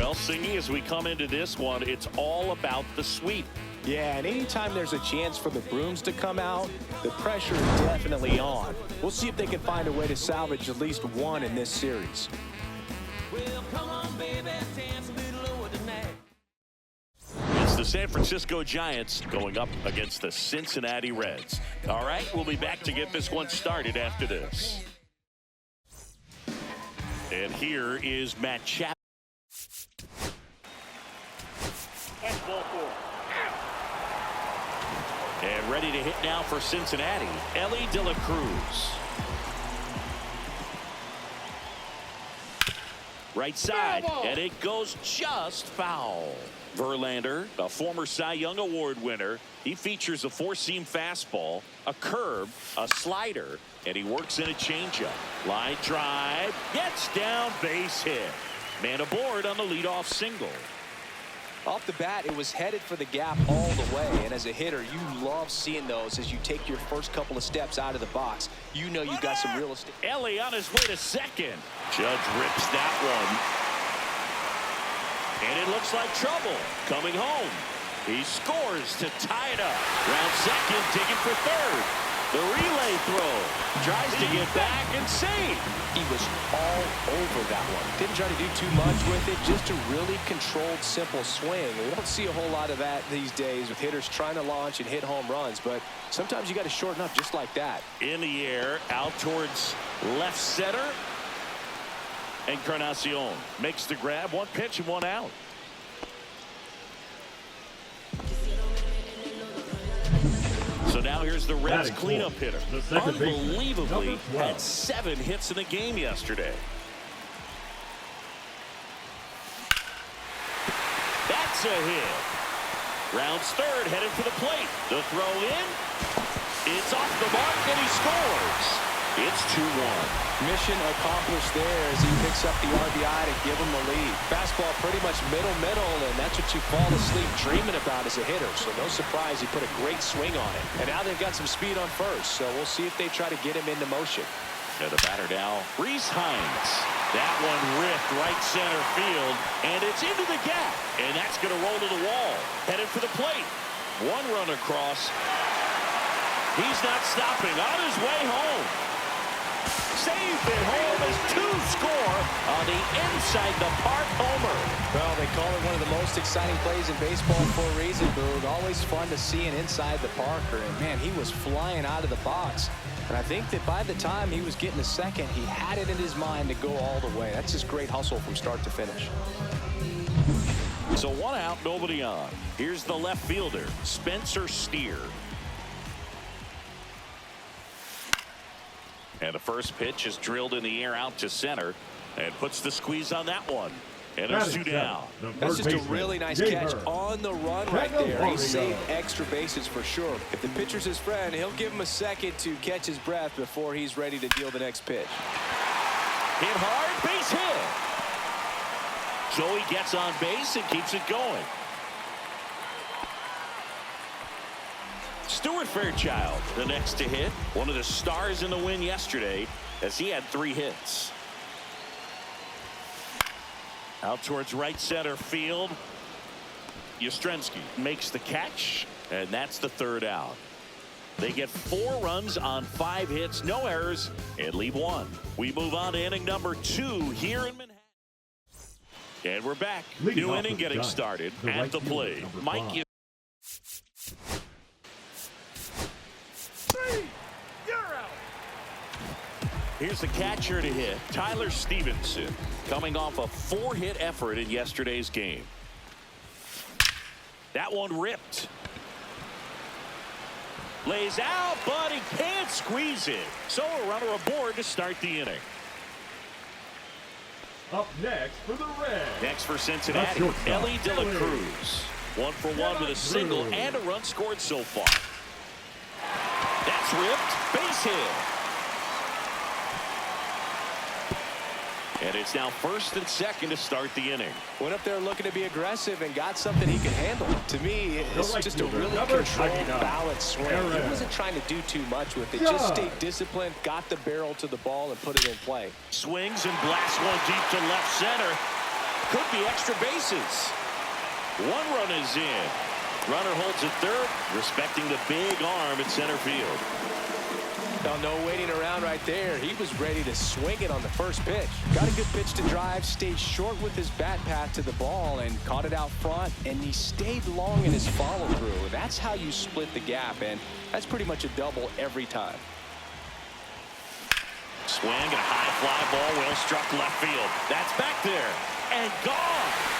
Well, Singy, as we come into this one, it's all about the sweep. Yeah, and anytime there's a chance for the Brooms to come out, the pressure is definitely on. We'll see if they can find a way to salvage at least one in this series. Well, come on, baby, dance a little lower tonight. It's the San Francisco Giants going up against the Cincinnati Reds. All right, we'll be back to get this one started after this. And here is Matt Chapman. And ready to hit now for Cincinnati, Elly De La Cruz. Right side, and it goes just foul. Verlander, a former Cy Young Award winner, he features a four-seam fastball, a curve, a slider, and he works in a changeup. Line drive, gets down, base hit. Man aboard on the leadoff single. Off the bat, it was headed for the gap all the way, and as a hitter, you love seeing those as you take your first couple of steps out of the box. You know you got some real estate. Elly on his way to second. Judge rips that one. And it looks like trouble coming home. He scores to tie it up. Round second, digging for third. The relay throw. Tries to get back and save. He was all over that one. Didn't try to do too much with it, just a really controlled, simple swing. We don't see a whole lot of that these days with hitters trying to launch and hit home runs, but sometimes you got to shorten up just like that. In the air, out towards left center. Encarnacion makes the grab, one pitch and one out. So now here's the Reds cleanup hitter. Unbelievably had 7 hits in the game yesterday. That's a hit. Rounds third, headed for the plate. The throw in. It's off the mark and he scores. It's 2-1. Mission accomplished there as he picks up the RBI to give him the lead. Fastball pretty much middle, and that's what you fall asleep dreaming about as a hitter. So no surprise he put a great swing on it. And now they've got some speed on first, so we'll see if they try to get him into motion. And the batter now, Rhys Hines. That one ripped right center field, and it's into the gap. And that's going to roll to the wall. Headed for the plate. One run across. He's not stopping. On his way home. Saved it home as 2 score on the inside the park homer. Well, they call it one of the most exciting plays in baseball for a reason, Boog. Always fun to see an inside the Parker. And, man, he was flying out of the box. And I think that by the time he was getting to second, he had it in his mind to go all the way. That's just great hustle from start to finish. So 1 out, nobody on. Here's the left fielder, Spencer Steer. And the first pitch is drilled in the air out to center and puts the squeeze on that one. And there's 2 down. That's just a really nice catch on the run right there. He saved extra bases for sure. If the pitcher's his friend, he'll give him a second to catch his breath before he's ready to deal the next pitch. Hit hard, base hit. Joey gets on base and keeps it going. Stuart Fairchild, the next to hit. One of the stars in the win yesterday as he had 3 hits. Out towards right center field. Yastrzemski makes the catch, and that's the 3rd out. They get 4 runs on 5 hits, no errors, and leave 1. We move on to inning number 2 here in Manhattan. And we're back. New inning getting started at the plate. Mike. Here's the catcher to hit, Tyler Stevenson, coming off a 4-hit effort in yesterday's game. That one ripped. Lays out, but he can't squeeze it. So a runner aboard to start the inning. Up next for the Reds. Next for Cincinnati, Elly De La Cruz. 1 for 1 with a single and a run scored so far. That's ripped, base hit. And it's now 1st and 2nd to start the inning. Went up there looking to be aggressive and got something he can handle. To me, it's just a really controlled, balanced swing. He wasn't trying to do too much with it. Just stayed disciplined, got the barrel to the ball, and put it in play. Swings and blasts one deep to left center. could be extra bases. One run is in. Runner holds at third, respecting the big arm at center field. No waiting around right there. He was ready to swing it on the first pitch. Got a good pitch to drive, stayed short with his bat path to the ball and caught it out front, and he stayed long in his follow through. That's how you split the gap, and that's pretty much a double every time. Swing and a high fly ball, well struck left field. That's back there and gone.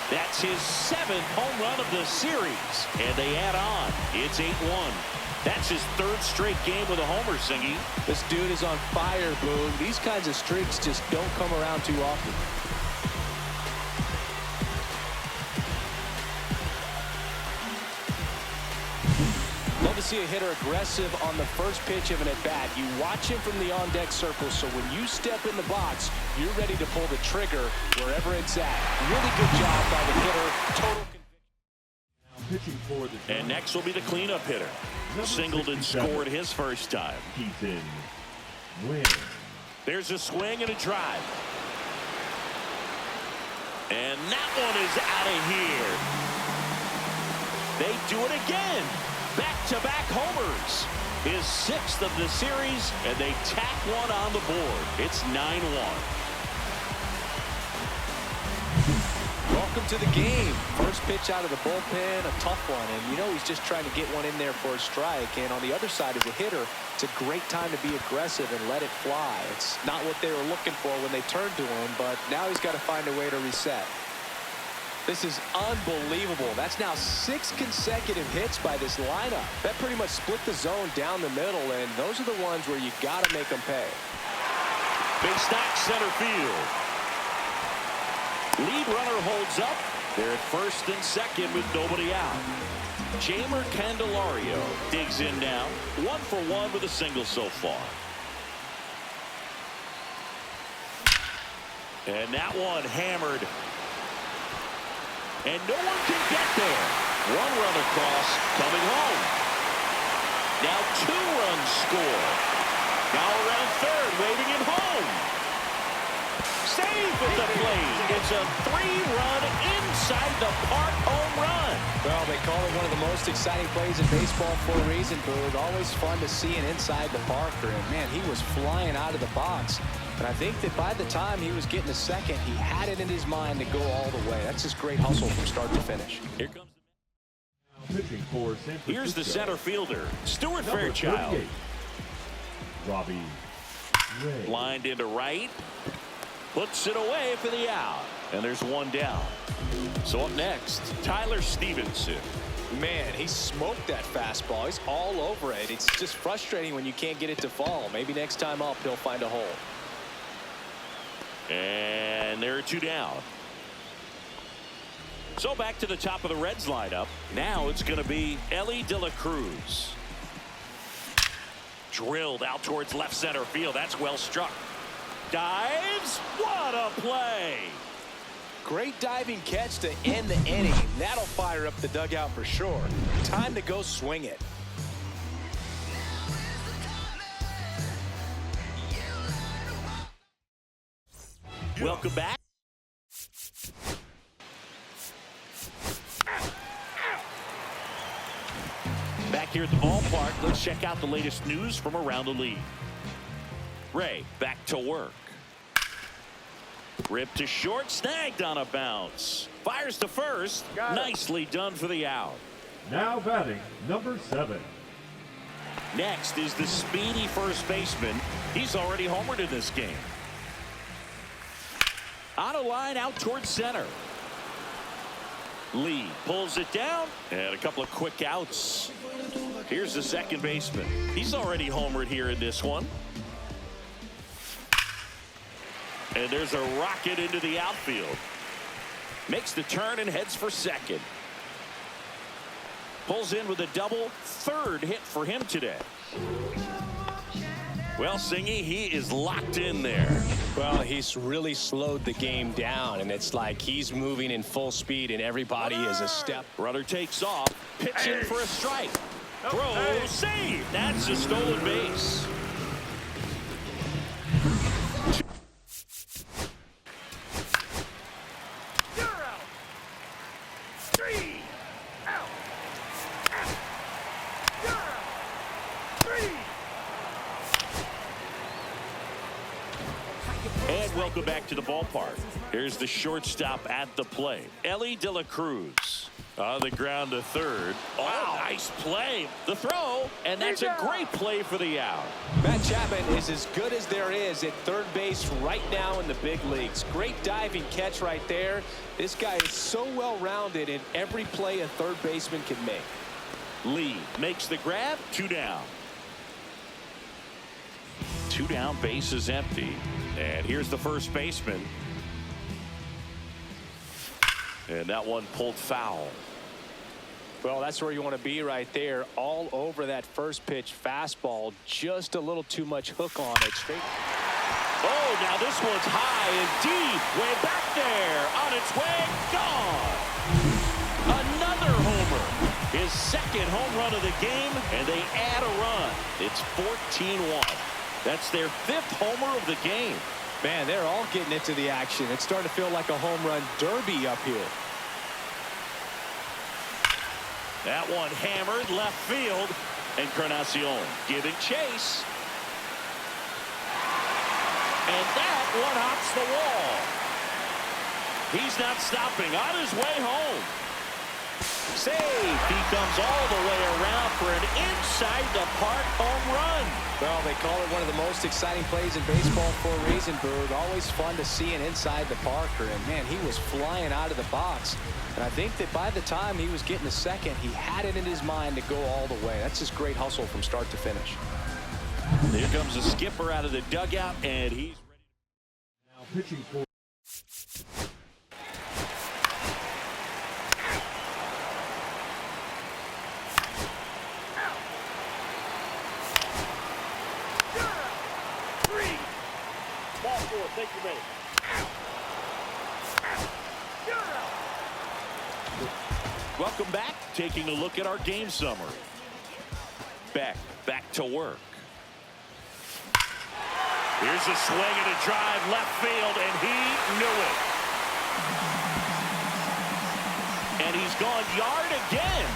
That's his 7th home run of the series, and they add on. It's 8-1. That's his 3rd straight game with a homer, Singy. This dude is on fire, Boog. These kinds of streaks just don't come around too often. Love to see a hitter aggressive on the first pitch of an at-bat. You watch him from the on-deck circle, so when you step in the box, you're ready to pull the trigger wherever it's at. Really good job by the hitter. Total Now pitching for the And next will be the cleanup hitter. Singleton scored his first time. Keaton Winn. There's a swing and a drive. And that one is out of here. They do it again. Back-to-back homers. His 6th of the series, and they tack one on the board. It's 9-1. Welcome to the game. First pitch out of the bullpen, a tough one. And you know he's just trying to get one in there for a strike. And on the other side, as a hitter, it's a great time to be aggressive and let it fly. It's not what they were looking for when they turned to him, but now he's got to find a way to reset. This is unbelievable. That's now 6 consecutive hits by this lineup. That pretty much split the zone down the middle, and those are the ones where you got to make them pay. Big stack center field. Lead runner holds up. They're at first and second with nobody out. Jeimer Candelario digs in now. 1 for 1 with a single so far. And that one hammered. And no one can get there. 1 run across, coming home. Now 2 runs score. Now around third, waving it home. Save at the plate. It's a 3-run inside the park home run. Well, they call it one of the most exciting plays in baseball for a reason, Boog. Always fun to see an inside the parker. And, man, he was flying out of the box. And I think that by the time he was getting a second, he had it in his mind to go all the way. That's just great hustle from start to finish. Here comes. Pitching for San Francisco. Here's the center fielder, Stuart Number Fairchild. 38, Robbie Ray. Lined into right. Puts it away for the out. And there's 1 down. So up next, Tyler Stevenson. Man, he smoked that fastball. He's all over it. It's just frustrating when you can't get it to fall. Maybe next time up, he'll find a hole. And there are 2 down. So back to the top of the Reds lineup. Now it's going to be Elly De La Cruz. Drilled out towards left center field. That's well struck. Dives. What a play. Great diving catch to end the inning. That'll fire up the dugout for sure. Time to go swing it. Welcome back. Back here at the ballpark, let's check out the latest news from around the league. Ray back to work. Ripped to short, snagged on a bounce. Fires to first. Nicely done for the out. Now batting, number 7. Next is the speedy first baseman. He's already homered in this game. On a line out towards center. Lee pulls it down, and a couple of quick outs. Here's the second baseman. He's already homered here in this one. And there's a rocket into the outfield. Makes the turn and heads for second. Pulls in with a double. 3rd hit for him today. Well, Singy, he is locked in there. Well, he's really slowed the game down, and it's like he's moving in full speed, and everybody is a step. Runner takes off. Pitching for a strike. Throw, save. That's a stolen base. back to the ballpark. Here's the shortstop at the plate, Elly De La Cruz. On the ground to third. Oh, nice play. The throw, and that's a great play for the out. Matt Chapman is as good as there is at third base right now in the big leagues. Great diving catch right there. This guy is so well-rounded in every play a third baseman can make. Lee makes the grab. 2 down. 2 down, base is empty. And here's the first baseman. And that one pulled foul. Well, that's where you want to be right there. All over that first pitch fastball. Just a little too much hook on it. Straight. Oh, now this one's high and deep. Way back there. On its way. Gone. Another homer. His second home run of the game, and they add a run. It's 14-1. That's their 5th homer of the game. Man, they're all getting into the action. It's starting to feel like a home run derby up here. That one hammered left field. Encarnacion giving chase. And that one hops the wall. He's not stopping. On his way home. Save. He comes all the way around for an inside-the-park home run. Well, they call it one of the most exciting plays in baseball for a reason, Boog. Always fun to see an inside-the-parker. And, man, he was flying out of the box. And I think that by the time he was getting the second, he had it in his mind to go all the way. That's just great hustle from start to finish. Here comes the skipper out of the dugout, and he's ready. Now pitching for Ball 4, take your base. Welcome back. Taking a look at our game summary. Back to work. Here's a swing and a drive left field, and he knew it. And he's gone yard again.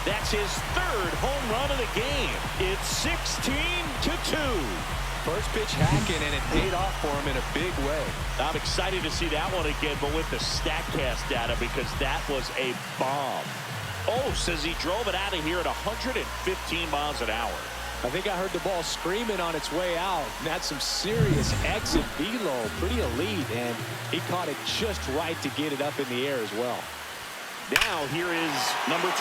That's his 3rd home run of the game. It's 16-2. First pitch hacking, and it paid off for him in a big way. I'm excited to see that one again, but with the StatCast data, because that was a bomb. Oh, says he drove it out of here at 115 miles an hour. I think I heard the ball screaming on its way out. That's some serious exit velo, pretty elite, and he caught it just right to get it up in the air as well. Now here is number 12.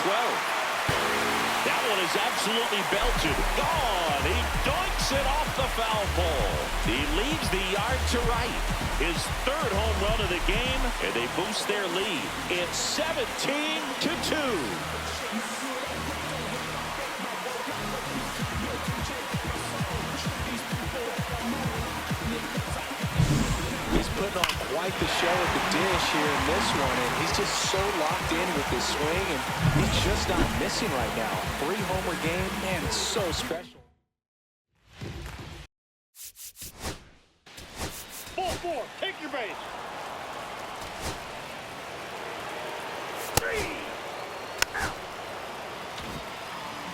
That one is absolutely belted. Gone. He doinks it off the foul pole. He leaves the yard to right. His 3rd home run of the game, and they boost their lead. It's 17-2. He's putting on quite the show at the dish here in this one, and he's just so locked in with his swing, and he's just not missing right now. 3-homer game, man, it's so special. Ball 4, take your base.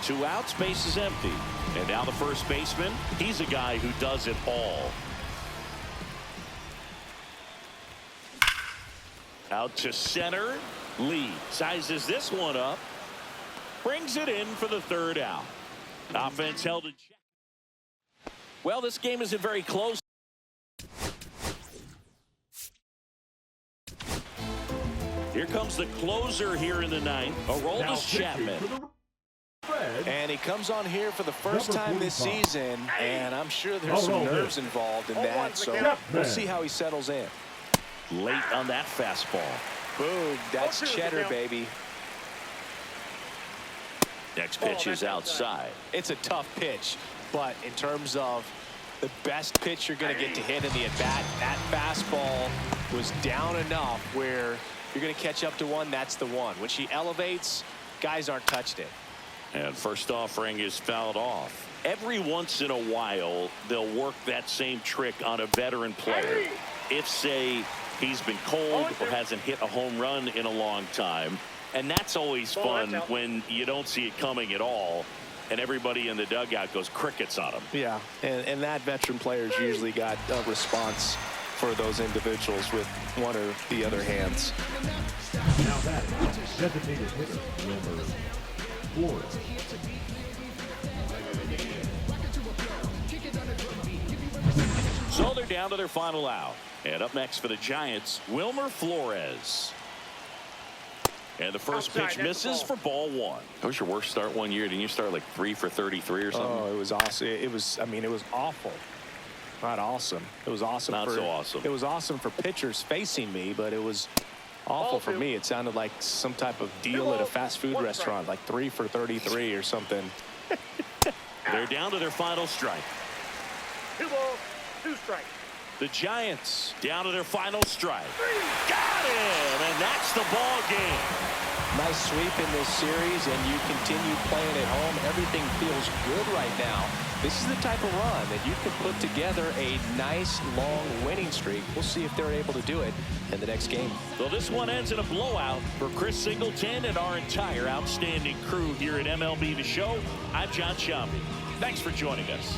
2 outs, base is empty. And now the first baseman, he's a guy who does it all. Out to center. Lee sizes this one up. Brings it in for the 3rd out. Offense held in check. Well, this game isn't very close. Here comes the closer here in the 9th. Aroldis Chapman. And he comes on here for the first time this season, and I'm sure there's some nerves involved in that, so we'll see how he settles in. Late on that fastball. Boom, that's cheddar, baby. Next pitch is outside. It's a tough pitch, but in terms of the best pitch you're going to get to hit in the at-bat, that fastball was down enough where you're going to catch up to one, that's the one. When she elevates, guys aren't touched it. And first offering is fouled off. Every once in a while, they'll work that same trick on a veteran player. If, say, he's been cold or hasn't hit a home run in a long time. And that's always fun when you don't see it coming at all, and everybody in the dugout goes crickets on him. Yeah, and that veteran player's usually got a response for those individuals with one or the other hands. Now batting, designated hitter Wilmer Flores. So they're down to their final out. And up next for the Giants, Wilmer Flores. And the first pitch misses for ball one. That was your worst start one year. Didn't you start like 3 for 33 or something? Oh, it was awesome. It was awful. Not awesome. It was awesome. Not so awesome. It was awesome for pitchers facing me, but it was awful for me. It sounded like some type of deal at a fast food restaurant, like 3 for 33 or something. They're down to their final strike. 2 balls, 2 strikes. The Giants down to their final strike. Got him, and that's the ball game. Nice sweep in this series, and you continue playing at home. Everything feels good right now. This is the type of run that you can put together a nice, long winning streak. We'll see if they're able to do it in the next game. So this one ends in a blowout for Chris Singleton and our entire outstanding crew here at MLB The Show. I'm John Sciambi. Thanks for joining us.